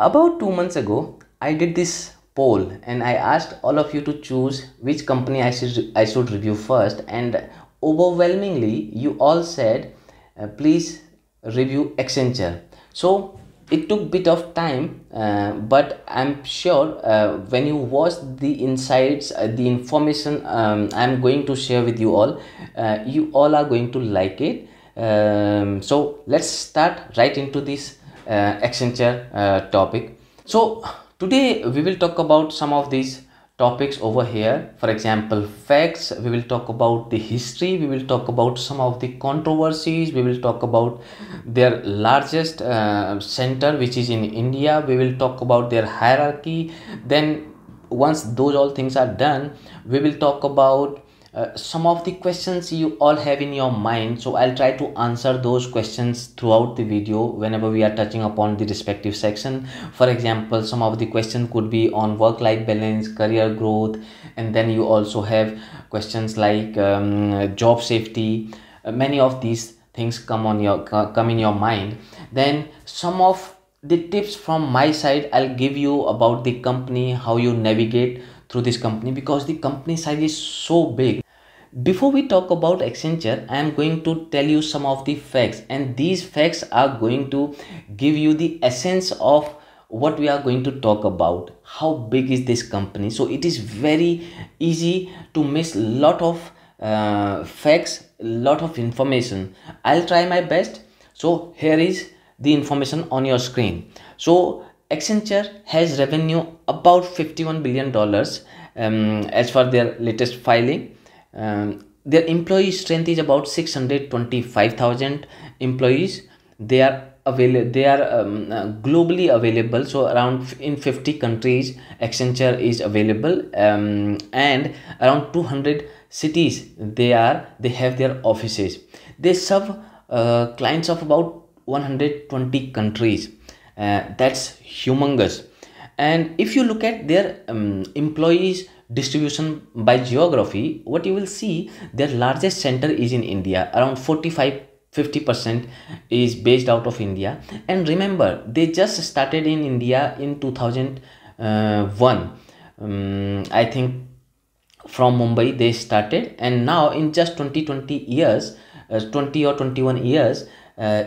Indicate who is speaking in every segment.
Speaker 1: About 2 months ago, I did this poll and I asked all of you to choose which company I should review first, and overwhelmingly you all said please review Accenture. So it took bit of time, but I'm sure when you watch the insights, the information I'm going to share with you all are going to like it. So let's start right into this Accenture topic. So today we will talk about some of these topics over here. For example, facts. We will talk about the history. We will talk about some of the controversies. We will talk about their largest center, which is in India. We will talk about their hierarchy. Then once those all things are done, we will talk about some of the questions you all have in your mind. So I'll try to answer those questions throughout the video whenever we are touching upon the respective section. For example, some of the questions could be on work-life balance, career growth, and then you also have questions like job safety. Many of these things come in your mind. Then some of the tips from my side I'll give you about the company, how you navigate through this company, because the company size is so big. Before we talk about Accenture, I am going to tell you some of the facts, and these facts are going to give you the essence of what we are going to talk about. How big is this company? So it is very easy to miss lot of facts, lot of information. I'll try my best. So here is the information on your screen. So Accenture has revenue about $51 billion as for their latest filing. Their employee strength is about 625,000 employees. They are globally available, so around in 50 countries Accenture is available, and around 200 cities they have their offices. They serve clients of about 120 countries. That's humongous. And if you look at their employees distribution by geography, what you will see, their largest center is in India. Around 45-50% is based out of India. And remember, they just started in India in 2001. I think from Mumbai they started, and now in just 20 years, 20 or 21 years,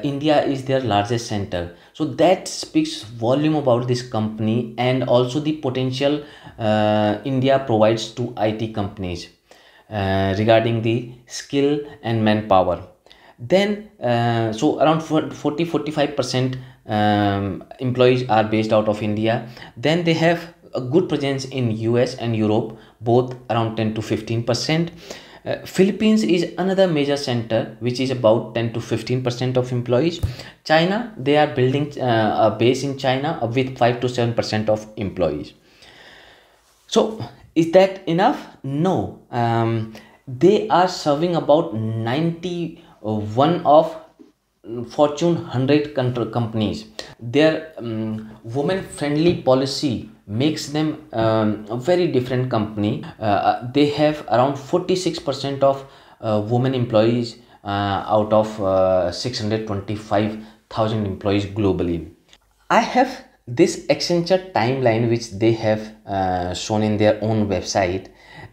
Speaker 1: India is their largest center. So that speaks volume about this company and also the potential India provides to IT companies regarding the skill and manpower. Then so around 40-45% employees are based out of India. Then they have a good presence in US and Europe, both around 10-15%. Philippines is another major center, which is about 10-15% of employees. China, they are building a base in China with 5-7% of employees. So is that enough? No. They are serving about 91 of Fortune 100 companies. Their women-friendly policy makes them a very different company. They have around 46% of women employees out of 625,000 employees globally. I have this Accenture timeline which they have shown in their own website.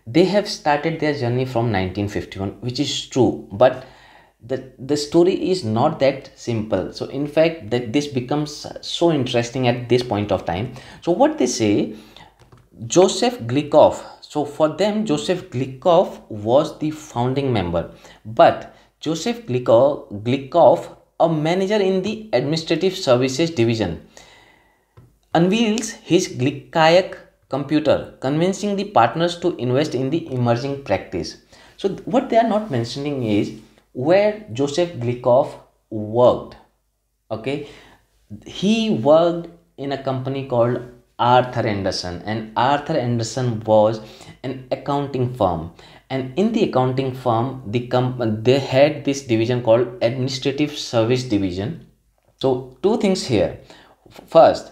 Speaker 1: They have started their journey from 1951, which is true, but the story is not that simple. So in fact that this becomes so interesting at this point of time. So what they say, Joseph Glikov. So for them, Joseph Glikov was the founding member, but Joseph Glikov, a manager in the administrative services division, unveils his Glikayak computer, convincing the partners to invest in the emerging practice. So what they are not mentioning is where Joseph Glikov worked. Okay, he worked in a company called Arthur Anderson, and Arthur Anderson was an accounting firm, and in the accounting firm they had this division called administrative service division. So two things here. First,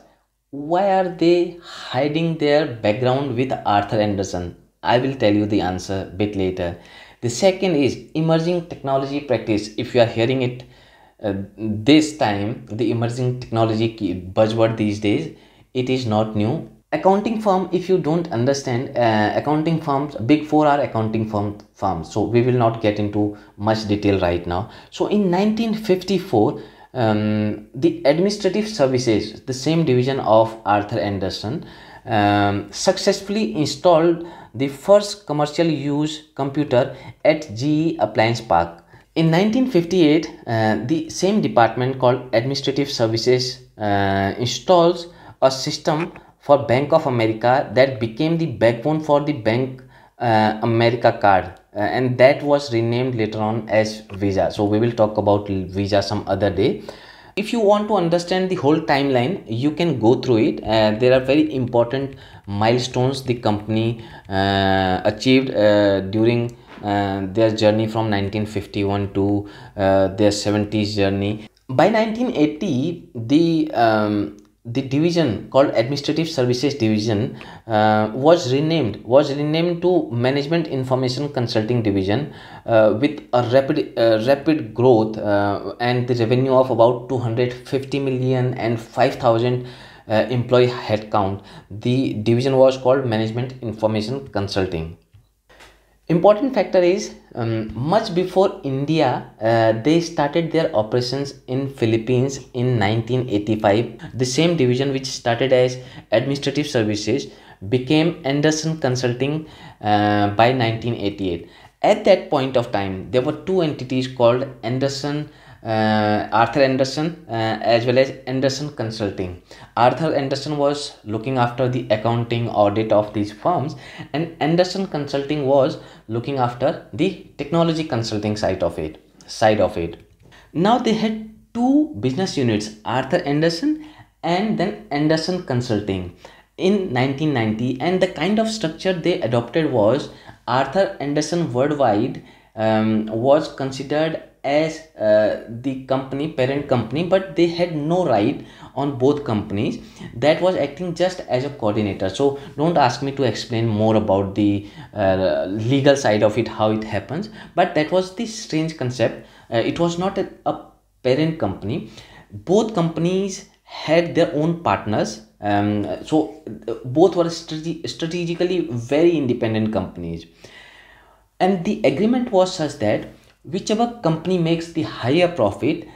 Speaker 1: why are they hiding their background with Arthur Anderson? I will tell you the answer a bit later. The second is emerging technology practice. If you are hearing it this time, the emerging technology buzzword these days, it is not new. Accounting firm, if you don't understand, accounting firms, big four are accounting firms, so we will not get into much detail right now. So in 1954, the administrative services, the same division of Arthur Andersen, successfully installed the first commercial use computer at GE Appliance Park. In 1958, the same department called Administrative Services installs a system for Bank of America that became the backbone for the Bank America card, and that was renamed later on as Visa. So we will talk about Visa some other day. If you want to understand the whole timeline, you can go through it. There are very important milestones the company achieved during their journey from 1951 to their 70s journey. By 1980, the division called Administrative Services Division was renamed to Management Information Consulting Division, with a rapid growth and the revenue of about 250 million and 5,000 employee headcount. The division was called Management Information Consulting. Important factor is, much before India, they started their operations in Philippines in 1985. The same division which started as Administrative Services became Andersen Consulting by 1988. At that point of time, there were two entities called Arthur Andersen as well as Andersen Consulting. Arthur Andersen was looking after the accounting audit of these firms, and Andersen Consulting was looking after the technology consulting side of it. Now they had two business units, Arthur Andersen and then Andersen Consulting, in 1990, and the kind of structure they adopted was Arthur Andersen Worldwide was considered as the parent company, but they had no right on both companies. That was acting just as a coordinator. So don't ask me to explain more about the legal side of it, how it happens, but that was the strange concept. It was not a parent company. Both companies had their own partners, so both were strategically very independent companies, and the agreement was such that whichever company makes the higher profit,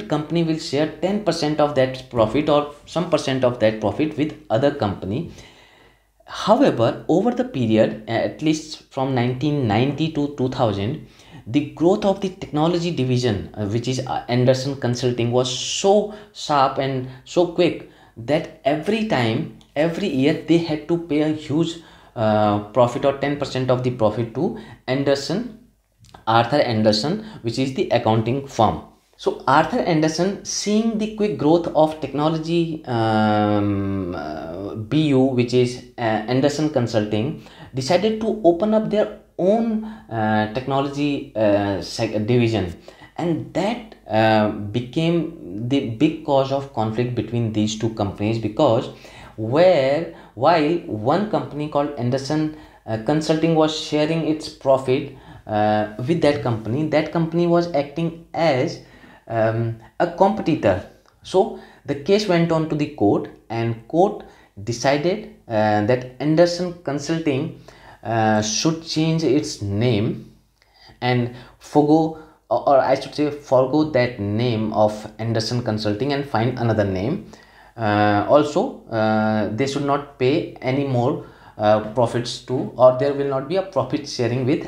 Speaker 1: company will share 10% of that profit or some percent of that profit with other company. However, over the period, at least from 1990 to 2000, the growth of the technology division, which is Andersen Consulting, was so sharp and so quick that every year they had to pay a huge profit or 10% of the profit to Arthur Andersen, which is the accounting firm. So Arthur Andersen, seeing the quick growth of technology BU, which is Andersen Consulting, decided to open up their own technology division, and that became the big cause of conflict between these two companies, because while one company called Andersen Consulting was sharing its profit with that company was acting as a competitor. So the case went on to the court, and court decided that Andersen Consulting should change its name and forgo that name of Andersen Consulting and find another name. Also, they should not pay any more profits to, or there will not be a profit sharing with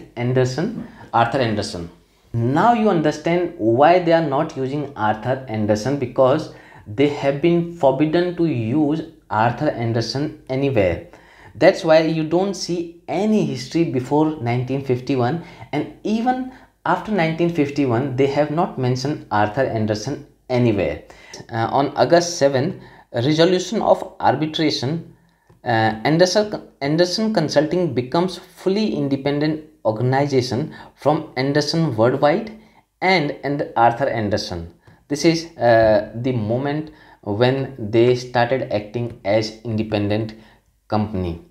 Speaker 1: Arthur Andersen. Now you understand why they are not using Arthur Andersen, because they have been forbidden to use Arthur Andersen anywhere. That's why you don't see any history before 1951, and even after 1951 they have not mentioned Arthur Andersen anywhere. On August 7, a resolution of arbitration, Andersen Consulting becomes fully independent organization from Andersen Worldwide and Arthur Andersen. This is the moment when they started acting as independent company.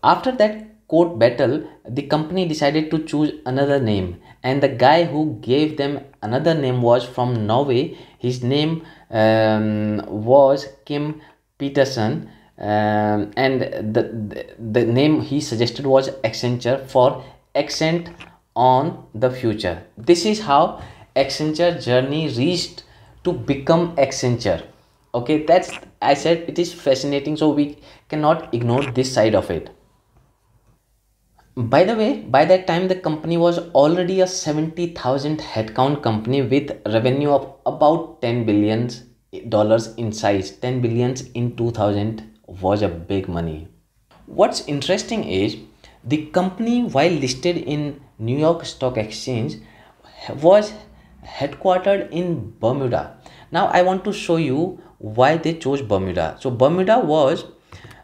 Speaker 1: After that court battle, the company decided to choose another name, and the guy who gave them another name was from Norway. His name was Kim Peterson, and the name he suggested was Accenture for accent on the future. This is how Accenture journey reached to become Accenture. Okay, that's, I said, it is fascinating, so we cannot ignore this side of it. By the way, by that time the company was already a 70,000 headcount company with revenue of about 10 billions dollars in size. 10 billions in 2000 was a big money. What's interesting is the company, while listed in New York Stock Exchange, was headquartered in Bermuda. Now I want to show you why they chose Bermuda. So Bermuda was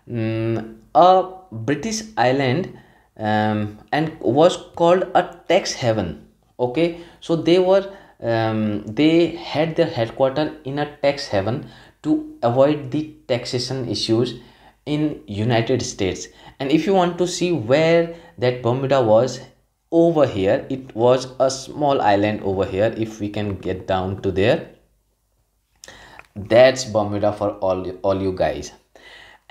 Speaker 1: a British island, and was called a tax haven. Okay, so they had their headquarter in a tax haven to avoid the taxation issues in United States. And if you want to see where that Bermuda was, over here it was a small island over here. If we can get down to there, that's Bermuda for all you guys.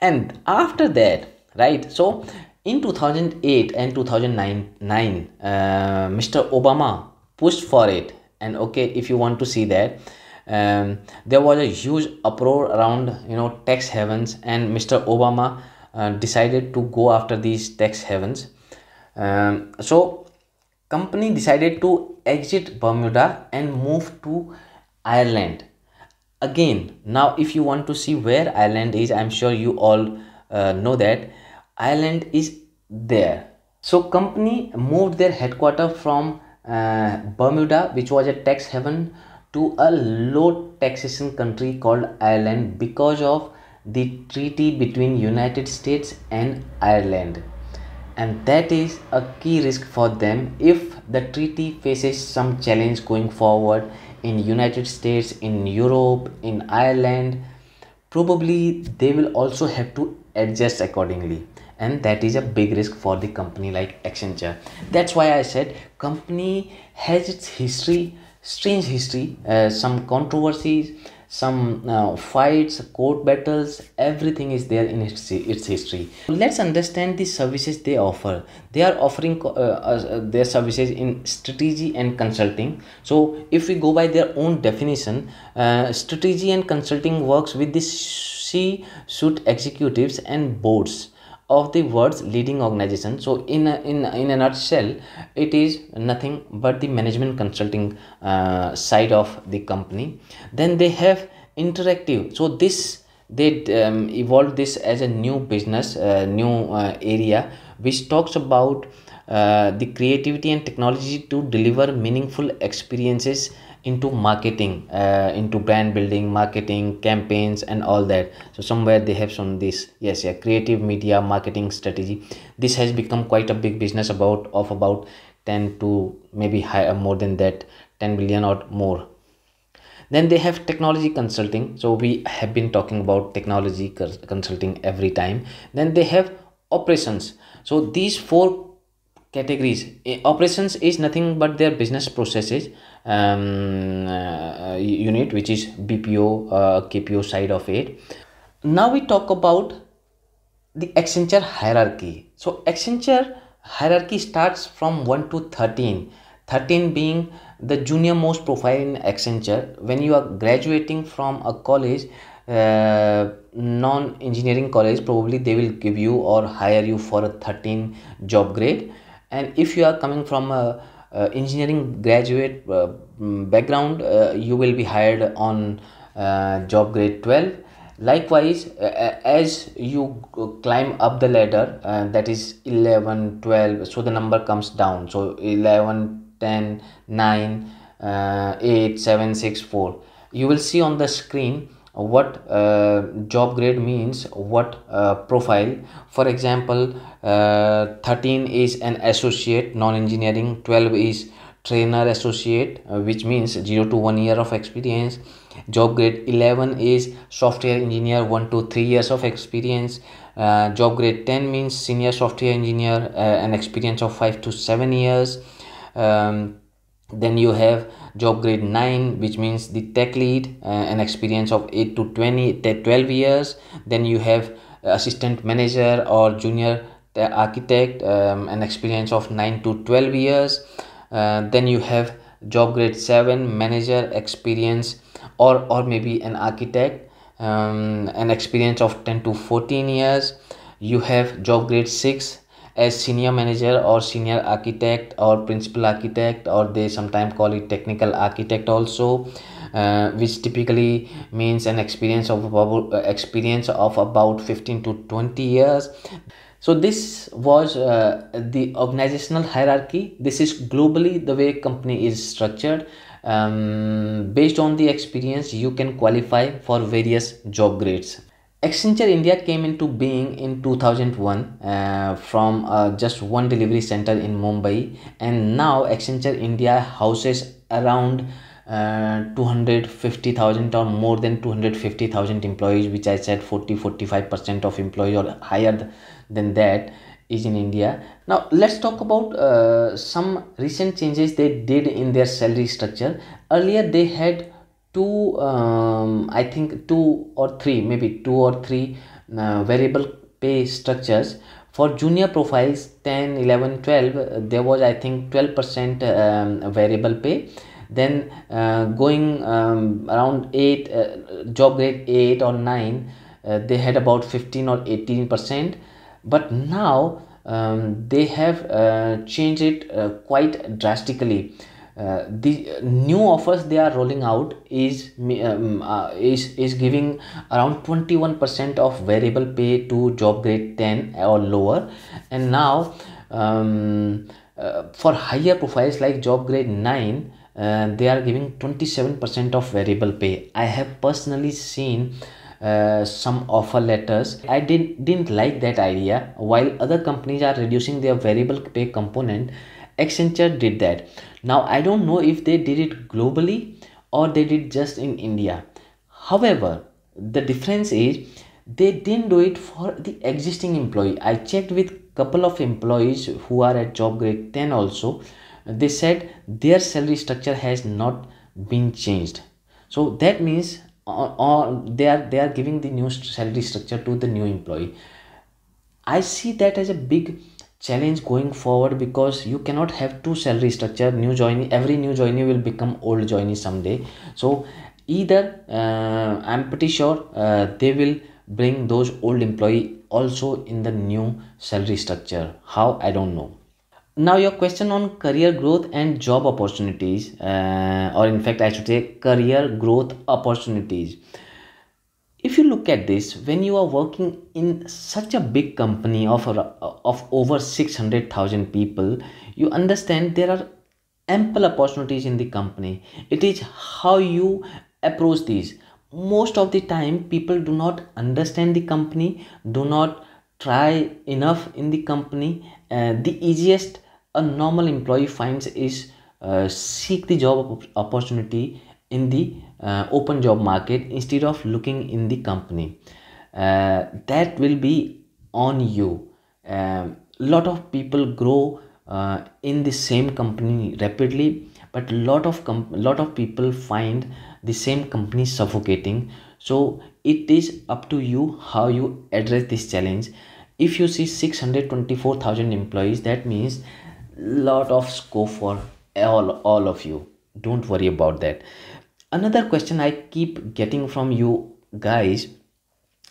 Speaker 1: And after that, right, so in 2008 and 2009, Mr. Obama pushed for it. And okay, if you want to see that, there was a huge uproar around, tax havens, and Mr. Obama decided to go after these tax havens. So company decided to exit Bermuda and move to Ireland. Again, now if you want to see where Ireland is, I'm sure you all know that Ireland is there. So company moved their headquarters from Bermuda, which was a tax haven, to a low taxation country called Ireland because of the treaty between United States and Ireland. And that is a key risk for them. If the treaty faces some challenge going forward in United States, in Europe, in Ireland, probably they will also have to adjust accordingly, and that is a big risk for the company like Accenture. That's why I said company has its history, strange history, some controversies, some fights, court battles, everything is there in its history. Let's understand the services they offer. They are offering their services in strategy and consulting. So if we go by their own definition, strategy and consulting works with the C-suite executives and boards of the world's leading organization. So in a nutshell, it is nothing but the management consulting side of the company. Then they have interactive. So this, they evolved this as a new business, new area, which talks about the creativity and technology to deliver meaningful experiences into marketing, into brand building, marketing campaigns and all that. So somewhere they have shown this. Yes, yeah, creative media marketing strategy. This has become quite a big business, about 10 to maybe higher, more than that, 10 billion or more. Then they have technology consulting. So we have been talking about technology consulting every time. Then they have operations. So these four categories. Operations is nothing but their business processes unit, which is BPO, KPO side of it. Now we talk about the Accenture hierarchy. So Accenture hierarchy starts from 1 to 13, 13 being the junior most profile in Accenture. When you are graduating from a college, non-engineering college, probably they will give you or hire you for a 13 job grade. And if you are coming from a engineering graduate background, you will be hired on job grade 12. Likewise, as you climb up the ladder, that is 11, 12, so the number comes down. So 11, 10, 9, 8, 7, 6, 4. You will see on the screen what job grade means, what profile. For example, 13 is an associate non-engineering, 12 is trainer associate, which means 0 to 1 year of experience. Job grade 11 is software engineer, 1 to 3 years of experience. Job grade 10 means senior software engineer, an experience of 5 to 7 years. Then you have job grade 9, which means the tech lead, an experience of 8 to 12 years. Then you have assistant manager or junior architect, an experience of 9 to 12 years. Then you have job grade 7, manager experience, or maybe an architect, an experience of 10 to 14 years. You have job grade 6 as senior manager or senior architect or principal architect, or they sometimes call it technical architect also, which typically means an experience of about 15 to 20 years. So this was the organizational hierarchy. This is globally the way company is structured. Based on the experience, you can qualify for various job grades. Accenture India came into being in 2001 from just one delivery center in Mumbai, and now Accenture India houses around 250,000 or more than 250,000 employees, which I said 45% of employees or higher than that is in India. Now let's talk about some recent changes they did in their salary structure. Earlier they had I think two or three variable pay structures. For junior profiles 10, 11, 12, there was I think 12% variable pay. Then going around 8, job grade 8 or 9, they had about 15 or 18%. But now they have changed it quite drastically. The new offers they are rolling out is giving around 21% of variable pay to job grade 10 or lower. And now for higher profiles like job grade 9, they are giving 27% of variable pay. I have personally seen some offer letters. I didn't like that idea. While other companies are reducing their variable pay component, Accenture did that. Now I don't know if they did it globally or they did just in India. However, the difference is they didn't do it for the existing employee. I checked with couple of employees who are at job grade 10 also. They said their salary structure has not been changed. So that means they are giving the new salary structure to the new employee. I see that as a big challenge going forward, because you cannot have two salary structure. Every new joinee will become old joinee someday. So either I'm pretty sure they will bring those old employee also in the new salary structure. How, I don't know. Now your question on career growth and job opportunities, or in fact I should say career growth opportunities. If you look at this, when you are working in such a big company of over 600,000 people, you understand there are ample opportunities in the company. It is how you approach these. Most of the time people do not understand the company, do not try enough in the company. The easiest a normal employee finds is seek the job opportunity in the open job market instead of looking in the company. That will be on you. Lot of people grow in the same company rapidly, but lot of people find the same company suffocating. So it is up to you how you address this challenge. If you see 624,000 employees, that means lot of scope for all of you. Don't worry about that. Another question I keep getting from you guys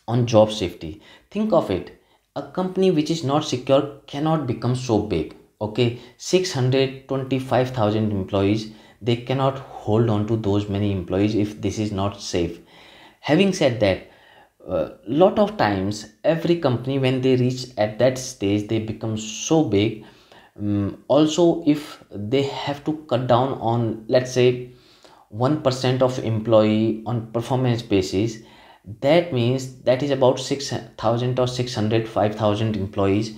Speaker 1: on job safety. Think of it. A company which is not secure cannot become so big. Okay, 625,000 employees, they cannot hold on to those many employees if this is not safe. Having said that, lot of times every company when they reach at that stage they become so big. Also if they have to cut down on, let's say, 1% of employee on performance basis, that means that is about 6,000 or 605,000 employees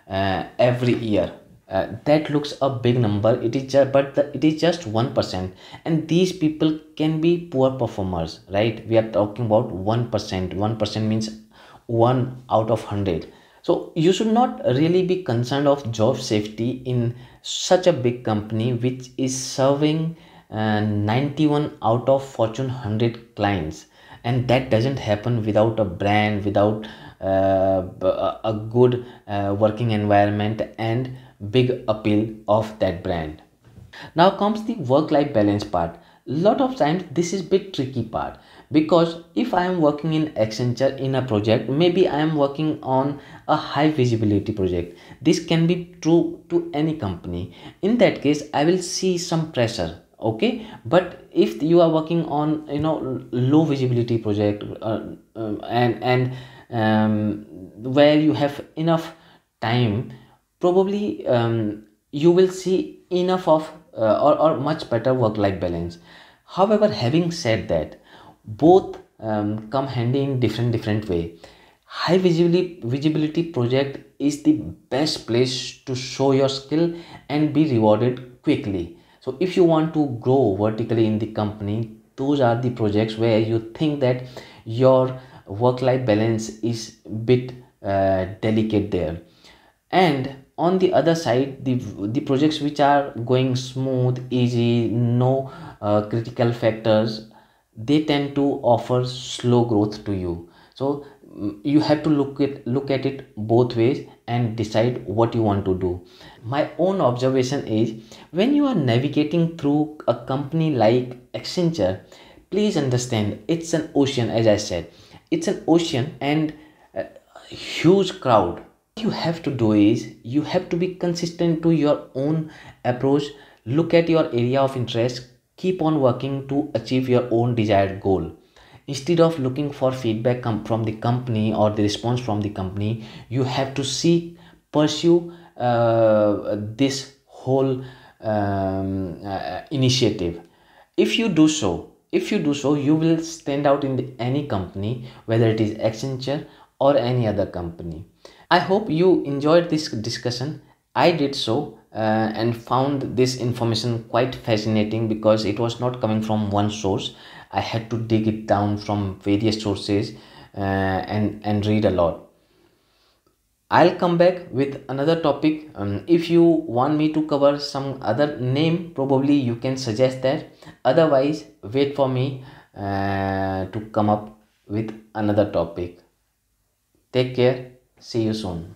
Speaker 1: every year. That looks a big number. It is just, it is just 1%, and these people can be poor performers, right? We are talking about 1%. 1% means 1 out of 100. So you should not really be concerned of job safety in such a big company which is serving 91 out of Fortune 100 clients, and that doesn't happen without a brand, without a good working environment and big appeal of that brand. Now comes the work life balance part. Lot of times this is bit tricky part, because if I am working in Accenture in a project, maybe I am working on a high visibility project. This can be true to any company. In that case I will see some pressure, okay. But if you are working on, low visibility project, where you have enough time, probably you will see enough of or much better work life balance. However, having said that, both come handy in different way. High visibility project is the best place to show your skill and be rewarded quickly. So if you want to grow vertically in the company, those are the projects where you think that your work life balance is bit delicate there. And on the other side, the projects which are going smooth, easy, no critical factors, they tend to offer slow growth to you. So you have to look at it both ways and decide what you want to do. My own observation is, when you are navigating through a company like Accenture, please understand it's an ocean. As I said, it's an ocean and a huge crowd. What you have to do is, you have to be consistent to your own approach. Look at your area of interest, keep on working to achieve your own desired goal. Instead of looking for feedback from the company or the response from the company, you have to pursue this whole initiative. If you do so, you will stand out in any company, whether it is Accenture or any other company. I hope you enjoyed this discussion. I did so, and found this information quite fascinating, because it was not coming from one source. I had to dig it down from various sources, and read a lot. I'll come back with another topic. If you want me to cover some other name, probably you can suggest that. Otherwise, wait for me to come up with another topic. Take care. See you soon.